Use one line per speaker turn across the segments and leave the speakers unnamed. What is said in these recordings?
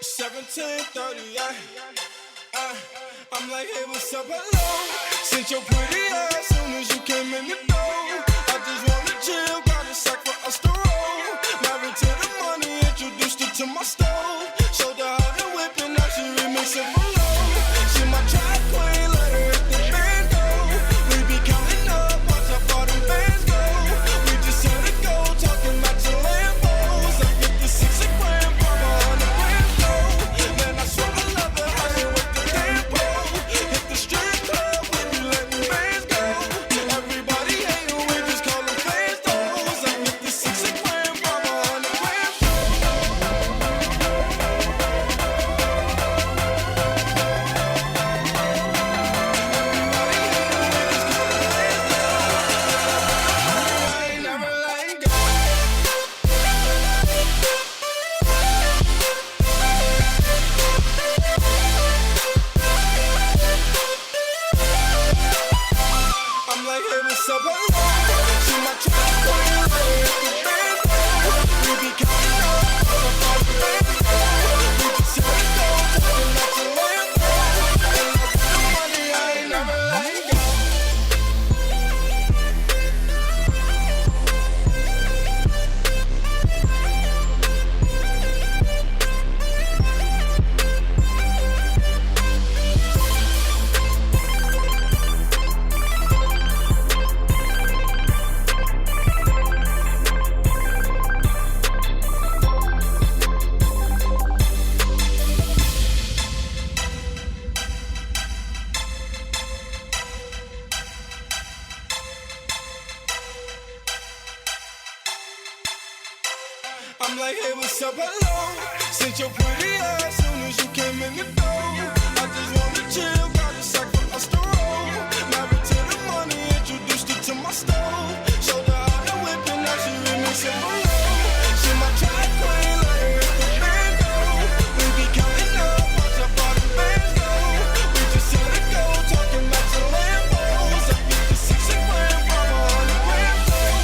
17:30, I'm like, hey, what's up, hello? Since your pretty ass soon as you came in the door. I just wanna chill, got a sack for us to roll. Married to the money, introduced her to my stove. Showed her how to whip and now she remixing for low. She my track queen, let her hit the bando. We be counting up, watch how far them bands go. We just set it go, talking matching Lambos. I get the 6 grand, pop on the grand flow. Man, I swear I love her, how she with the tempo. Hit the strip club, we be letting bands go. Everybody hate her, we just call them fans those. I get the 6 grand, pop on the grand flow. I'm like, hey, what's up, hello? See my track queen, let her hit the bando. We be counting up, all about the bando. We just set it go, talking matching Lambos. And I got the money, I ain't never letting go. I'm like, hey, what's up, hello? Since your pretty ass soon as you came in the door. I just wanna chill, got a sack for us to roll. Married to the money, introduced her to my stove. Showed her how to whip and now she remixing for low. She my track queen, let her hit the bando. We be counting up, watch how far the bands go. We just set it go, talking matching Lambos. I get the 6 grand, mama on the grand flow.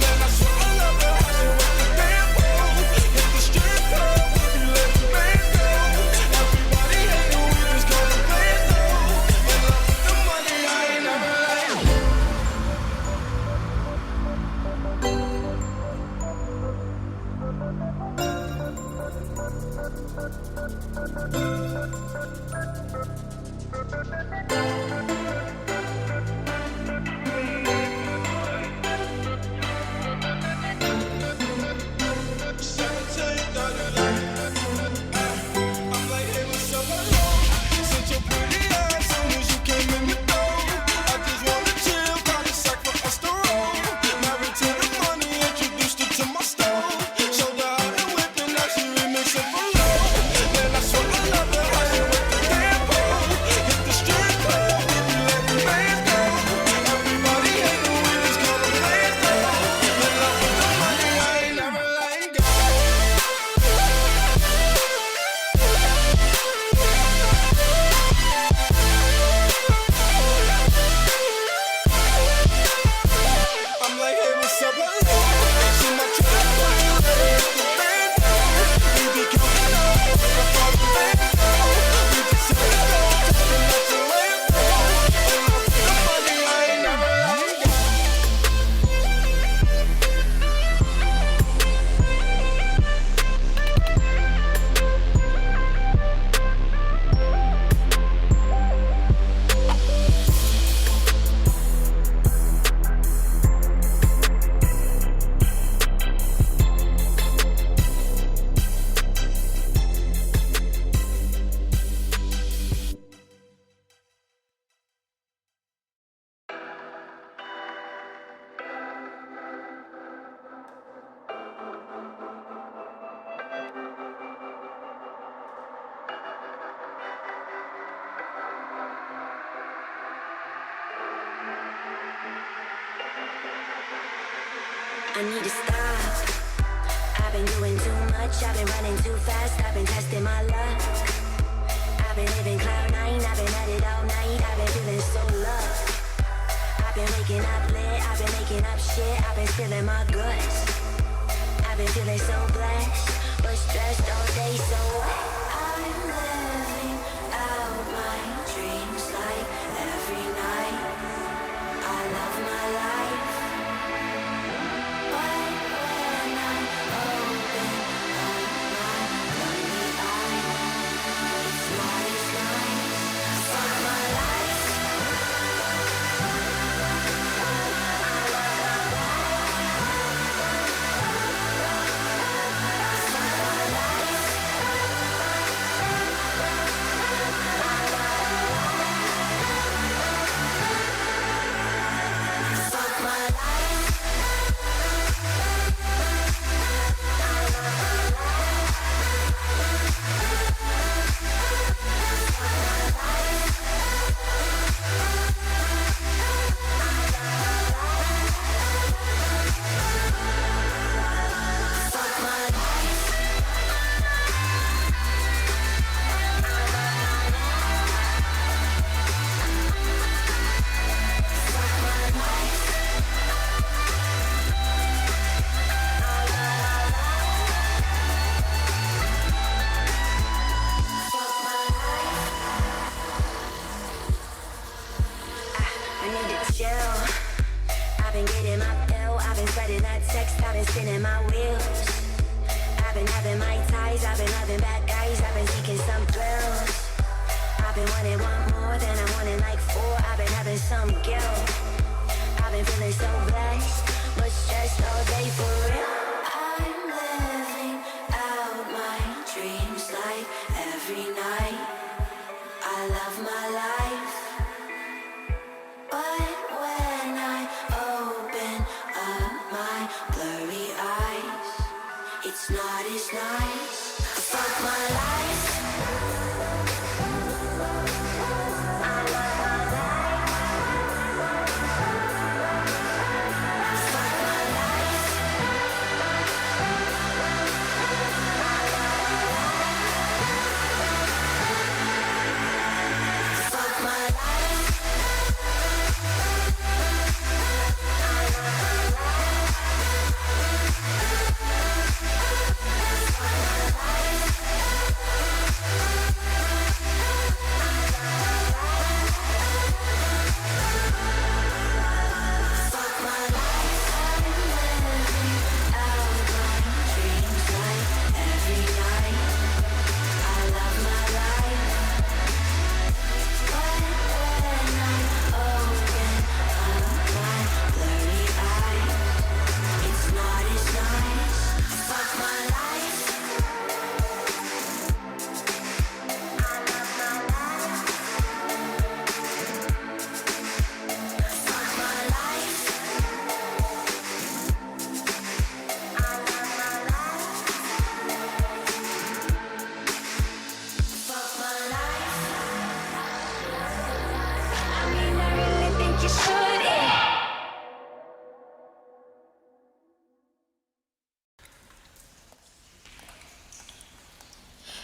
Man, I swear I love her, how she with the tempo. Hit the strip club, we be letting bands go. Everybody hate her, we just call them fans though. In love with the money, I ain't never letting go. I'm like, hey, what's up, hello? Since your pretty ass soon as you came in the door. I just wanna chill, got a sack for us to roll. Married to the money, introduced her to my stove. Showed her how to whip and now she remixing for low. Man, I swear I love her, how she with the tempo. Hit the strip club, we be letting bands go. Everybody hate her, we just call them fans though. In love with the money, I ain't never letting go. I'm like, hey, what's up, hello? See my track queen, let her hit the bando. We be counting up, all about the bando. We just set it go, talking matching Lambos. In love with the money, I ain't never letting go.
I need to stop. I've been doing too much, I've been running too fast, I've been testing my luck. I've been living cloud nine, I've been at it all night, I've been feeling so loved. I've been waking up lit, I've been making up shit, I've been spilling my guts. I've been feeling so blessed, but stressed all day, so spreading that text, I've been spinning my wheels. I've been having my ties, I've been having bad guys, I've been seeking some thrills. I've been wanting one more than I wanted like four. I've been having some guilt. I've been feeling so blessed, but stressed all day for real. I'm living out my dreams like every night. I love my life, but when I open up my blurry eyes, it's not as nice. Fuck my life.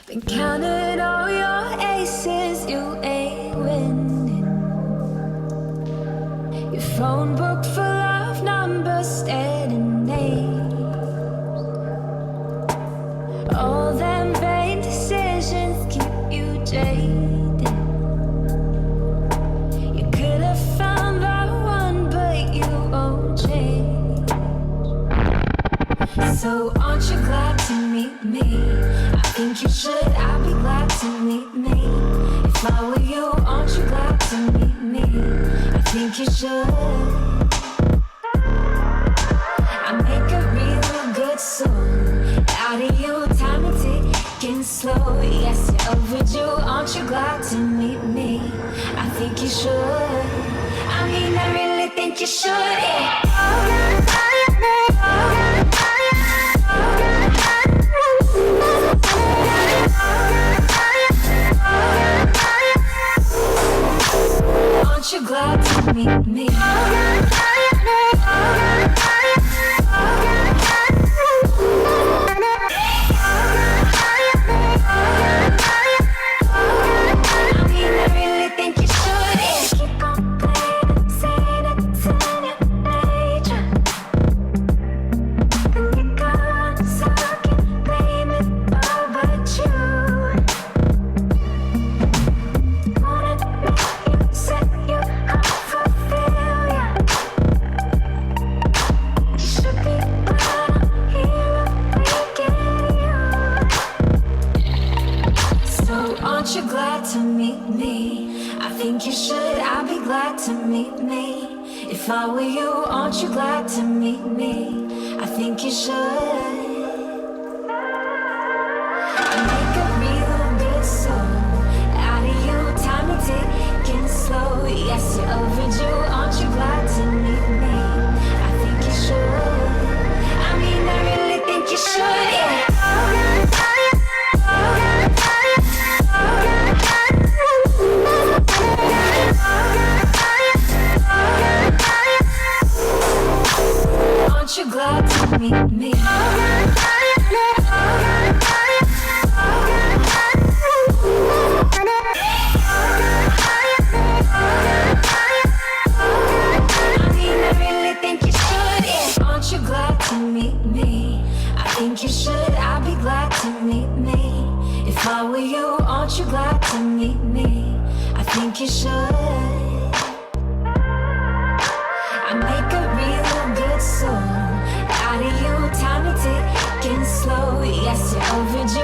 Been counting all your aces, you ain't winning. Your phone book full of numbers, staring names. All them vain decisions keep you jaded. You could have found that one, but you won't change. So aren't you glad to meet me? I think you should, I'd be glad to meet me. If I were you, aren't you glad to meet me? I think you should. I make a real good song out of you, time and ticking slow. Yes, you're overdue, aren't you glad to meet me? I think you should. I mean, I really think you should, yeah. Aren't you glad to meet me? I mean, I really think you should, yeah. Keep on playing, saying it's in your nature. And you're gone, so I can blame it all but you. Wanna make you set you up for failure. You should be glad I'm here to you. So aren't you glad to meet me? I think you should, I'd be glad to meet me. If I were you, aren't you glad to meet me? I think you should. I make a real good song out of you, time and ticking slow. Yes, you're overdue, aren't you glad to meet me? I think you should. I mean, I really think you should, yeah. Aren't you glad to meet me? I mean, I really think you should, yeah. Aren't you glad to meet me? I think you should, I'd be glad to meet me. If I were you, aren't you glad to meet me? I think you should. I make a real good song overdue.